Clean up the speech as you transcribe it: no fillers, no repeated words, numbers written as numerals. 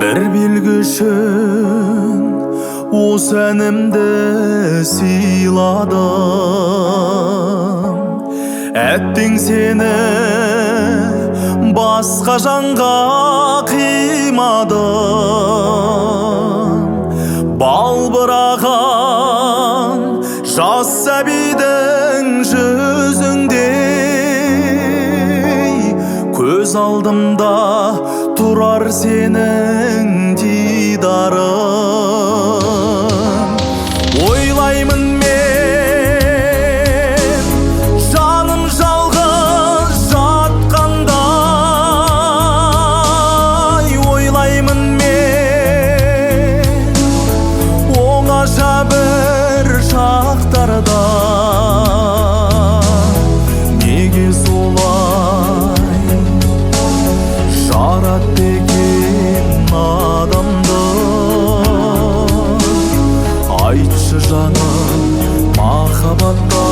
бір белгі үшін осы әнімді сыйладым. Әттең сені басқа жанға қимадым. Балбыраған жас сәбидің жүзіңдей көз алдымда тұрар сенің дидарың. Ойлаймын мен жаным жалғыз жатқандай, ойлаймын мен оңаша бір шақтарда. Неге солай жаратты екен адамды? Айтшы жаным, махаббатта